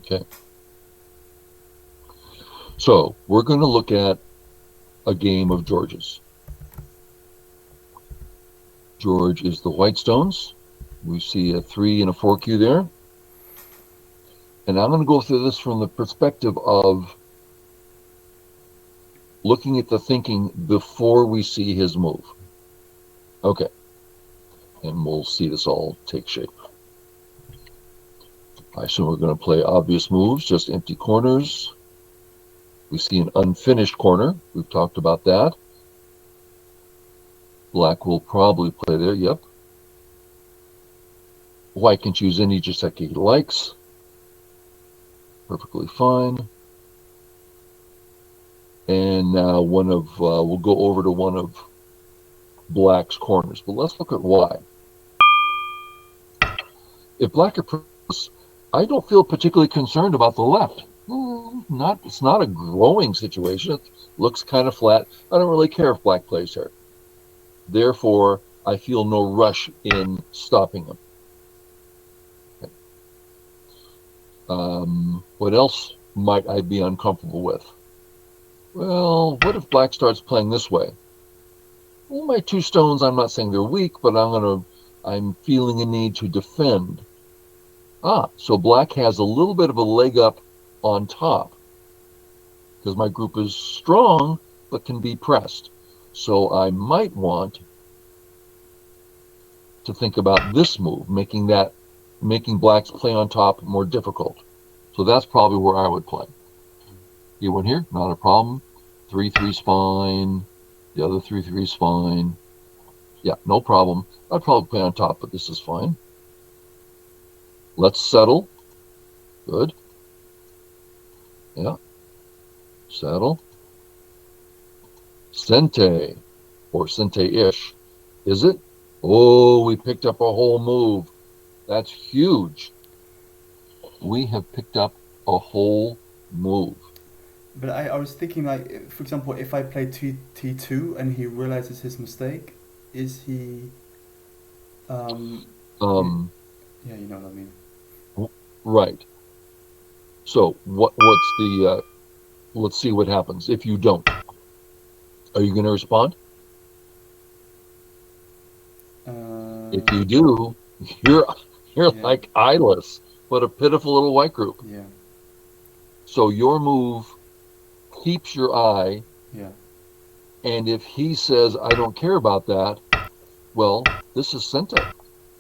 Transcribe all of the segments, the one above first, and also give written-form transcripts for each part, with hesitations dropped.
Okay. So we're going to look at a game of Georges. George is the white stones. We see a 3 and a 4 cue there. And I'm going to go through this from the perspective of looking at the thinking before we see his move. Okay. And we'll see this all take shape. I assume we're going to play obvious moves, just empty corners. We see an unfinished corner. We've talked about that. Black will probably play there. Yep. White can choose any Jiseki he likes. Perfectly fine. And now we'll go over to one of Black's corners. But let's look at why. If Black approaches, I don't feel particularly concerned about the left. It's not a growing situation. It looks kind of flat. I don't really care if Black plays here. Therefore, I feel no rush in stopping him. Okay. What else might I be uncomfortable with? Well, what if Black starts playing this way? Well, my 2 stones, I'm not saying they're weak, but I'm feeling a need to defend. So Black has a little bit of a leg up on top because my group is strong but can be pressed. So I might want to think about this move, making Black's play on top more difficult. So that's probably where I would play. You one here, not a problem. 3-3's fine. The other 3-3's fine. Yeah, no problem. I'd probably play on top, but this is fine. Let's settle. Good. Yeah. Settle. Sente, or Sente-ish. Is it? Oh, we picked up a whole move. That's huge. We have picked up a whole move. But I was thinking, like, for example, if I play T2 and he realizes his mistake, is he... Um, yeah, you know what I mean. Right. So what's the... let's see what happens if you don't. Are you going to respond? If you do, you're yeah. like eyeless. What a pitiful little white group. Yeah. So your move keeps your eye. Yeah. And if he says, I don't care about that, well, this is Sente.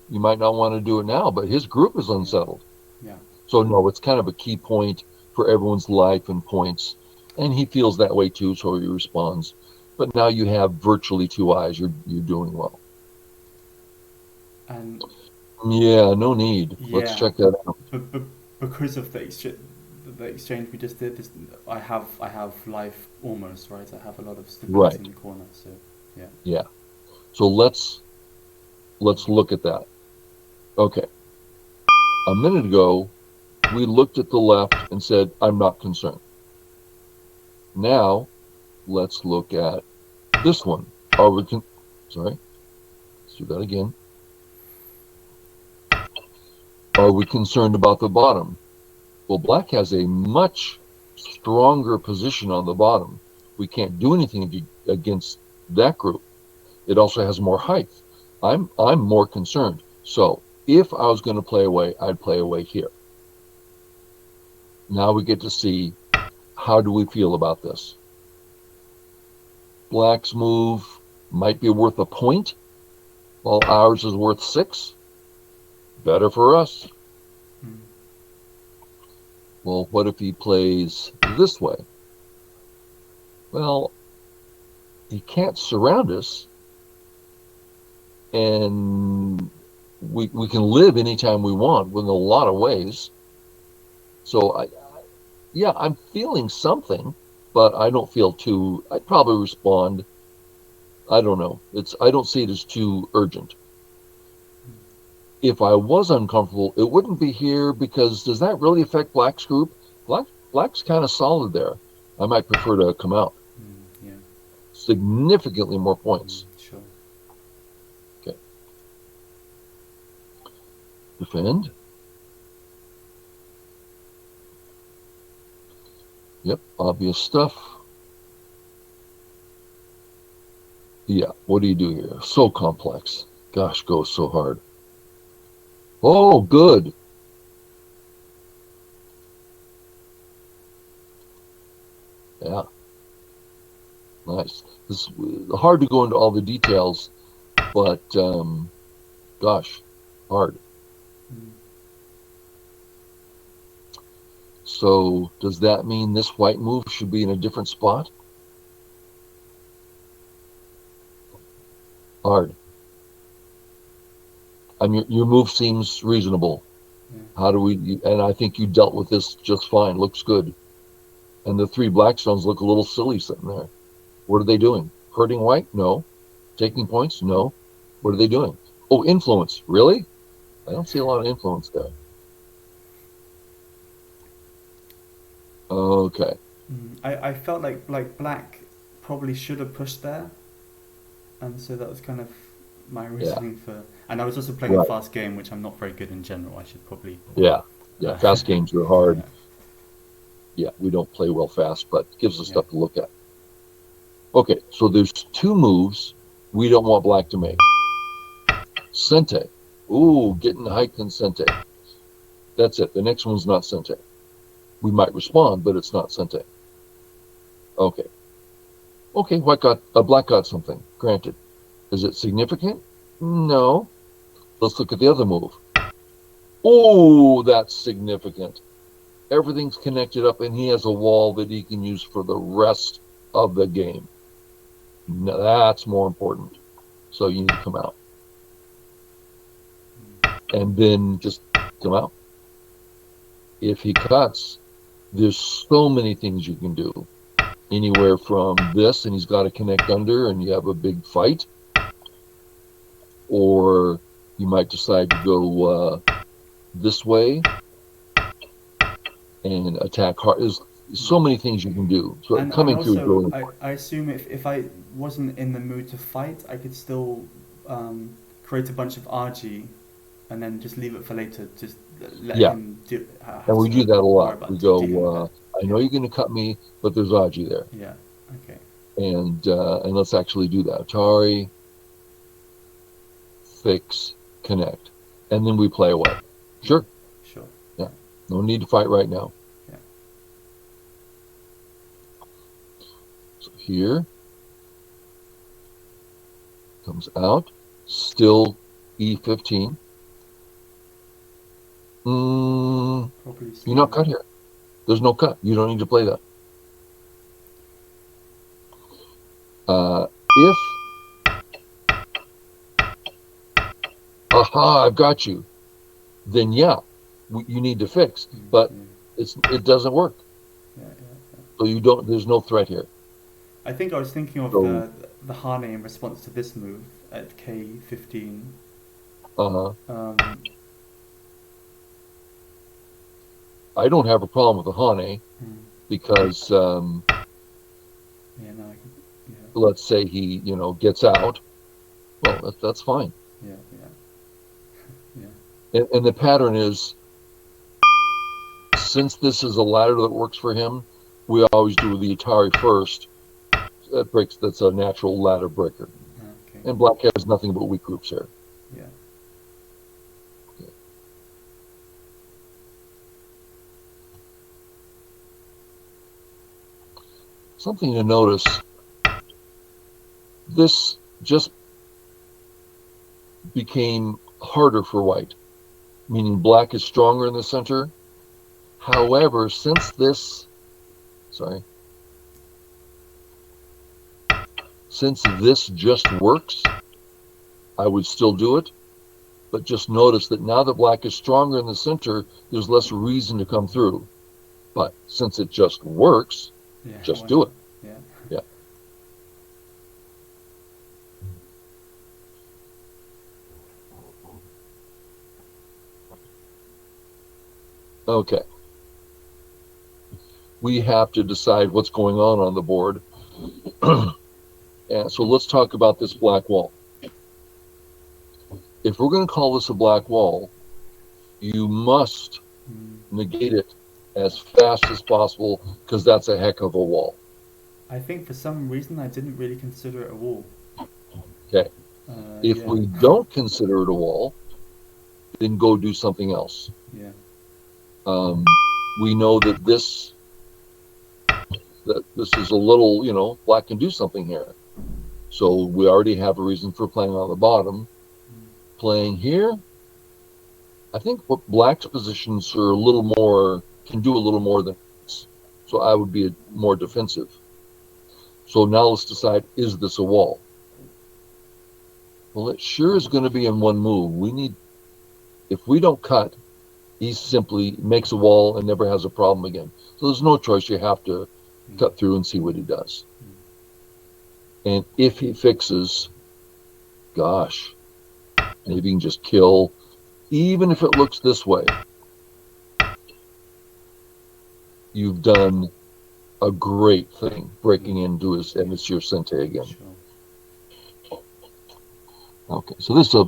You might not want to do it now, but his group is unsettled. Yeah. So no, it's kind of a key point for everyone's life and points. And he feels that way too, so he responds. But now you have virtually 2 eyes. You're doing well. And yeah, no need. yeah, Let's check that out. but because of the exchange we just did, I have life almost, right. I have a lot of stability in the corner. So yeah. Yeah. So let's look at that. Okay. A minute ago, we looked at the left and said, I'm not concerned. Now, let's look at this one. Sorry. Let's do that again. Are we concerned about the bottom? Well, Black has a much stronger position on the bottom. We can't do anything against that group. It also has more height. I'm more concerned. So if I was going to play away, I'd play away here. Now we get to see, how do we feel about this? Black's move might be worth a point, while ours is worth 6. Better for us. Well, what if he plays this way? Well, he can't surround us, and we can live anytime we want in a lot of ways. So I'm feeling something, but I don't feel too. I'd probably respond. I don't know. I don't see it as too urgent. If I was uncomfortable, it wouldn't be here, because does that really affect Black's group? Black's kind of solid there. I might prefer to come out. Yeah. Significantly more points. Sure. Okay. Defend. Yep, obvious stuff. Yeah, what do you do here? So complex. Gosh, go so hard. Oh, good. Yeah, nice. It's hard to go into all the details, but gosh, hard. Mm. So does that mean this white move should be in a different spot? Hard. Your move seems reasonable. Yeah. How do we? And I think you dealt with this just fine. Looks good. And the three blackstones look a little silly sitting there. What are they doing? Hurting white? No. Taking points? No. What are they doing? Oh, influence. Really? I don't see a lot of influence there. Okay. I felt like black probably should have pushed there, and so that was kind of my Yeah. reasoning for. And I was also playing a Right. fast game, which I'm not very good in general. I should probably. Yeah. Yeah. Uh, Fast games are hard. yeah, Yeah. We don't play well fast, but it gives us yeah. stuff to look at. Okay. So there's two moves we don't want black to make. Sente. Ooh, getting hiked in Sente. That's it. The next one's not Sente. We might respond, but it's not Sente. Okay. Okay, black got something. Granted. Is it significant? No. Let's look at the other move. Oh, that's significant. Everything's connected up, and he has a wall that he can use for the rest of the game. Now, that's more important. So you need to come out. And then just come out. If he cuts, there's so many things you can do. Anywhere from this, and he's got to connect under, and you have a big fight. Or you might decide to go this way and attack hard. There's so many things you can do. So And coming through is really also, important. I assume if I wasn't in the mood to fight, I could still create a bunch of RG and then just leave it for later. Just let Yeah, him do, and have we do to that a worry lot. We about dealing with go, it. I know you're going to cut me, but there's Aji there, Yeah. Okay. and let's actually do that. Atari, fix, connect, and then we play away. Sure. Sure. Yeah. No need to fight right now. Yeah. So here comes out, still E15. Probably You're not smart. cut here. There's no cut. You don't need to play that. If, aha, I've got you, then yeah, you need to fix. But Yeah. it doesn't work. Yeah. Yeah. So you don't. There's no threat here. I think I was thinking of So the Hane in response to this move at K15. uh, Um, I don't have a problem with the Hane hmm, because yeah, no, I can, yeah, let's say he gets out. Well, that's fine. yeah, yeah, And the pattern is, since this is a ladder that works for him, we always do the Atari first. That's a natural ladder breaker. yeah. Okay. And black has nothing but weak groups here. Yeah. Something to notice, this just became harder for white, meaning black is stronger in the center. However, since this just works, I would still do it. But just notice that now that black is stronger in the center, there's less reason to come through. But since it just works, Yeah. just Why do not? it. Yeah. Yeah. Okay. We have to decide what's going on the board. And so let's talk about this black wall. If we're going to call this a black wall, you must Mm, negate it as fast as possible because that's a heck of a wall. I think for some reason I didn't really consider it a wall. Okay. If Yeah, we don't consider it a wall, then go do something else. yeah, We know that this is a little, black can do something here. So we already have a reason for playing on the bottom. Playing here, I think what black's positions are a little more, can do a little more than this. So I would be more defensive. So now let's decide, is this a wall? Well, it sure is going to be in one move. If we don't cut, he simply makes a wall and never has a problem again. So there's no choice. You have to cut through and see what he does. And if he fixes, gosh, maybe he can just kill, even if it looks this way. You've done a great thing breaking into his Monsieur Sente again. sure. Okay, so this is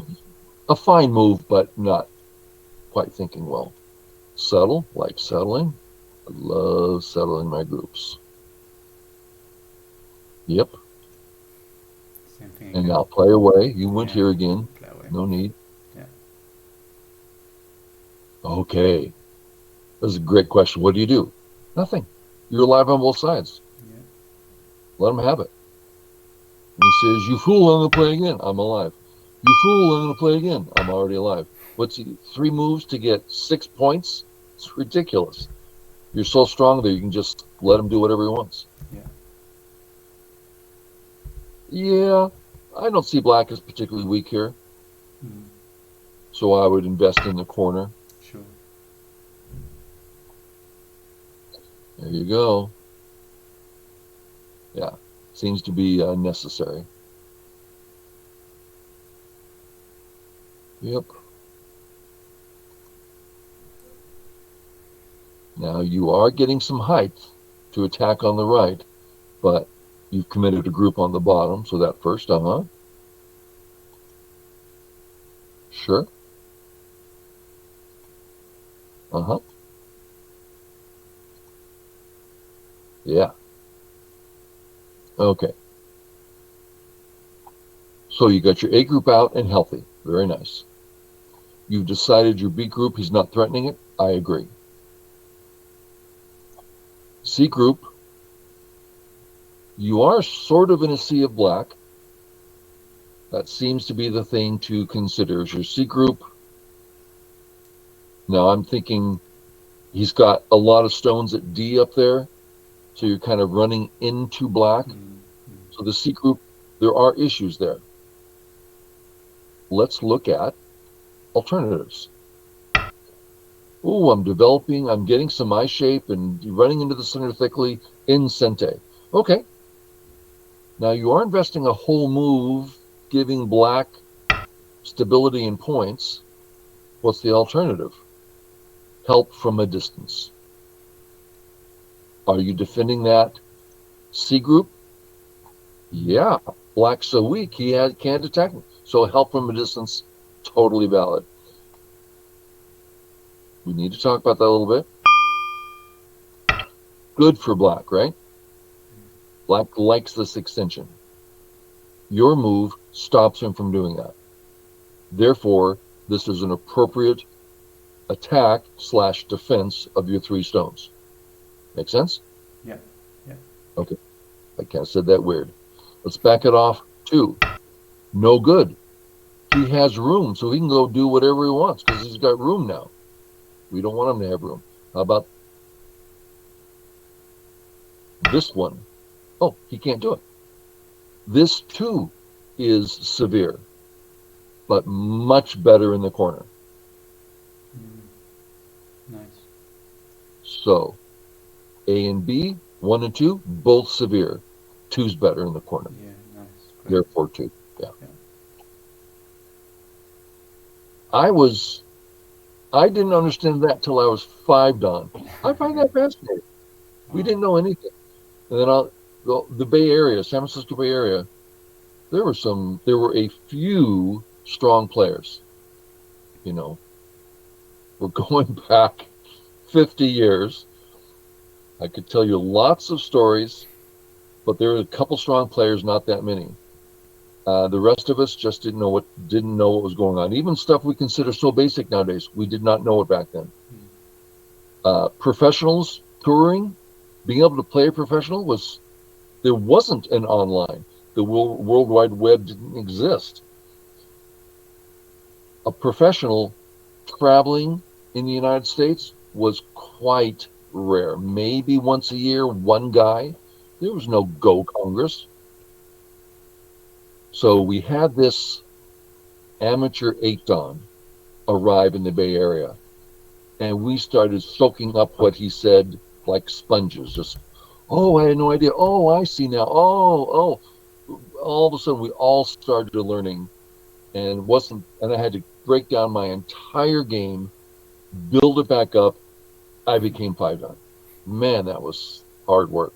a fine move, but not quite thinking well. Settle, like settling. I love settling my groups. Yep. Same thing And again. now play away. You went Yeah, here again. play away. No need. Yeah. Okay. That's a great question. What do you do? Nothing. You're alive on both sides. Yeah. Let him have it. And he says, you fool, I'm going to play again. I'm alive. You fool, I'm going to play again. I'm already alive. What's he? 3 moves to get 6 points? It's ridiculous. You're so strong that you can just let him do whatever he wants. Yeah. Yeah, I don't see black as particularly weak here. So I would invest in the corner. Sure. There you go. Yeah, seems to be necessary. Yep. Now you are getting some height to attack on the right, but you've committed a group on the bottom, so that first, Sure. Yeah. Okay. So you got your A group out and healthy. Very nice. You've decided your B group, he's not threatening it. I agree. C group, you are sort of in a sea of black. That seems to be the thing to consider is your C group. Now I'm thinking he's got a lot of stones at D up there, so you're kind of running into black. So the C group, there are issues there. Let's look at alternatives. Oh, I'm getting some eye shape and running into the center thickly in Sente. Okay. Now you are investing a whole move, giving black stability and points. What's the alternative? Help from a distance. Are you defending that C group? Yeah, black's so weak, he can't attack me. So help from a distance, totally valid. We need to talk about that a little bit. Good for black, right? Black likes this extension. Your move stops him from doing that. Therefore, this is an appropriate attack / defense of your 3 stones. Make sense? Yeah. Yeah. Okay. I kind of said that weird. Let's back it off. 2. No good. He has room, so he can go do whatever he wants because he's got room now. We don't want him to have room. How about this one? Oh, he can't do it. This too is severe, but much better in the corner. Nice. So A and B, 1 and 2, both severe. 2's better in the corner. Yeah, nice. Great. Therefore 2. Yeah. Yeah. I didn't understand that till I was 5, Don. I find that fascinating. We didn't know anything. And then the Bay Area, San Francisco Bay Area, there were a few strong players. We're going back 50 years. I could tell you lots of stories, but there were a couple strong players, not that many. The rest of us just didn't know what was going on. Even stuff we consider so basic nowadays, we did not know it back then. Mm. Professionals touring, being able to play a professional there wasn't an online. The World Wide Web didn't exist. A professional traveling in the United States was quite rare. Maybe once a year, one guy. There was no Go Congress. So we had this amateur eight-don arrive in the Bay Area, and we started soaking up what he said like sponges. Just, oh, I had no idea. Oh, I see now. Oh. All of a sudden, we all started learning, and I had to break down my entire game, build it back up. I became 5-don. Man, that was hard work.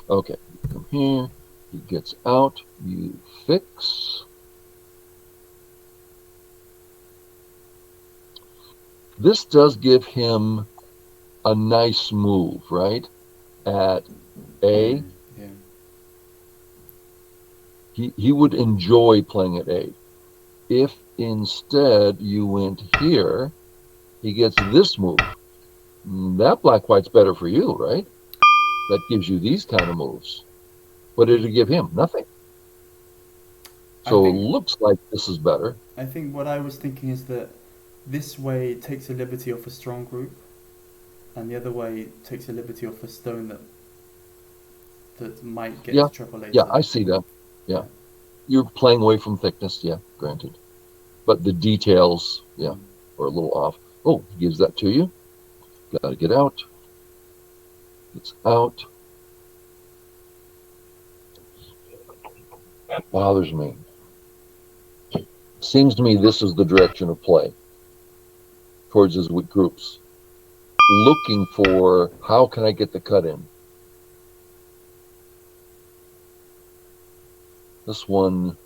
Okay, come here. He gets out. You fix. This does give him a nice move, right? At A. Yeah. He would enjoy playing at A. If instead you went here, he gets this move. That black-white's better for you, right? That gives you these kind of moves. What did it give him? Nothing. So it looks like this is better. I think what I was thinking is that this way takes a liberty off a strong group, and the other way takes a liberty off a stone that might get to treble later. Yeah, I see that. Yeah. You're playing away from thickness, yeah, granted. But the details, are a little off. Oh, he gives that to you. Got to get out. It's out. That bothers me. Seems to me this is the direction of play towards his weak groups. Looking for how can I get the cut in. This one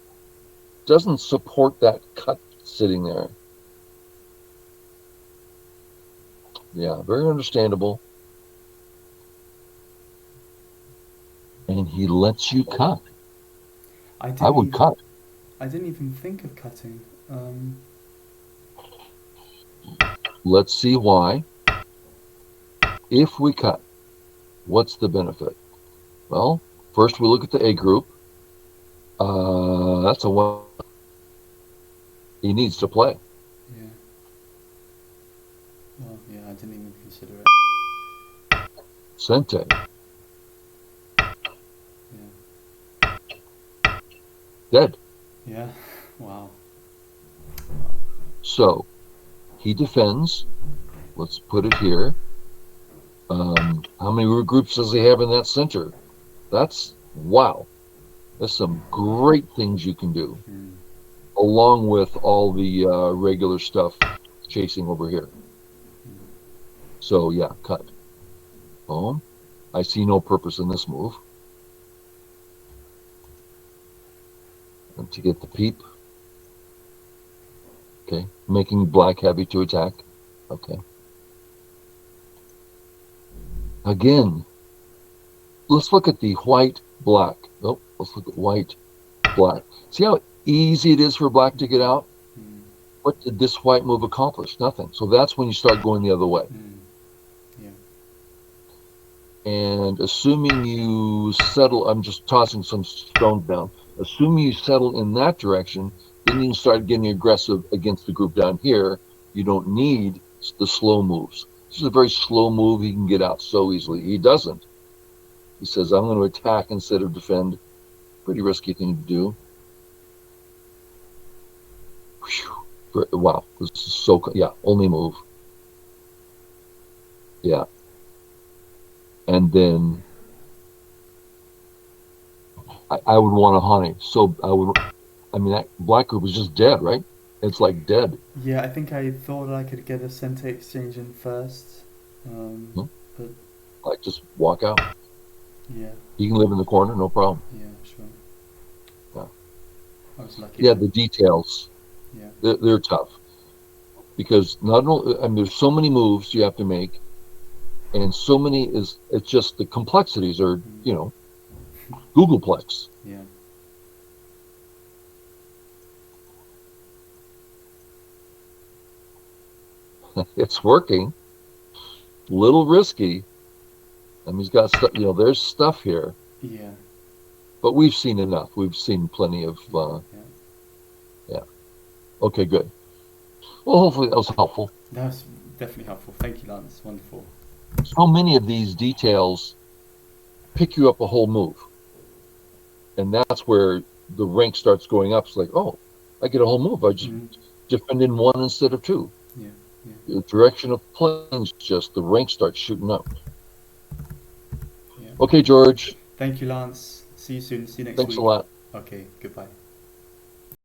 doesn't support that cut sitting there. Yeah, very understandable. And he lets you cut. I would cut. I didn't even think of cutting. Let's see why. If we cut, what's the benefit? Well, first we look at the A group. That's a one. He needs to play. Yeah. Well, yeah, I didn't even consider it. Sente. Yeah. Dead. Yeah. Wow. So he defends. Let's put it here. How many groups does he have in that center? That's wow. There's some great things you can do, along with all the regular stuff chasing over here. So yeah, cut. Boom. I see no purpose in this move. And to get the peep. Okay, making black heavy to attack. Okay. Again, let's look at the white, black. Oh, let's look at white, black. See how easy it is for black to get out? What did this white move accomplish? Nothing. So that's when you start going the other way. Yeah. And assuming you settle, I'm just tossing some stones down. Assuming you settle in that direction, then you can start getting aggressive against the group down here. You don't need the slow moves. This is a very slow move. He can get out so easily. He doesn't. He says, I'm going to attack instead of defend. Pretty risky thing to do. Whew. Wow. This is so, yeah, only move. Yeah. And then I would want a honey. So that black group is just dead, right? It's like dead. Yeah, I think I thought I could get a Sente exchange in first. But like just walk out. Yeah. You can live in the corner, no problem. Yeah, sure. Yeah. I was lucky. Yeah, the details. Yeah. They're tough. Because not only, there's so many moves you have to make. and so many is it's just the complexities are, Mm. Googleplex. Yeah. It's working. Little risky. I mean, he's got stuff. There's stuff here, Yeah. but we've seen enough. We've seen plenty of. Yeah. Yeah. Yeah. Okay. Good. Well, hopefully that was helpful. That's definitely helpful. Thank you, Lance. Wonderful. So many of these details pick you up a whole move, and that's where the rank starts going up. It's like, oh, I get a whole move. I just Mm. defend in one instead of two. Yeah. Yeah. The direction of planes, just the rank starts shooting up. Yeah. Okay, George. Thank you, Lance. See you soon. See you next Thanks a week. lot. Okay. Goodbye.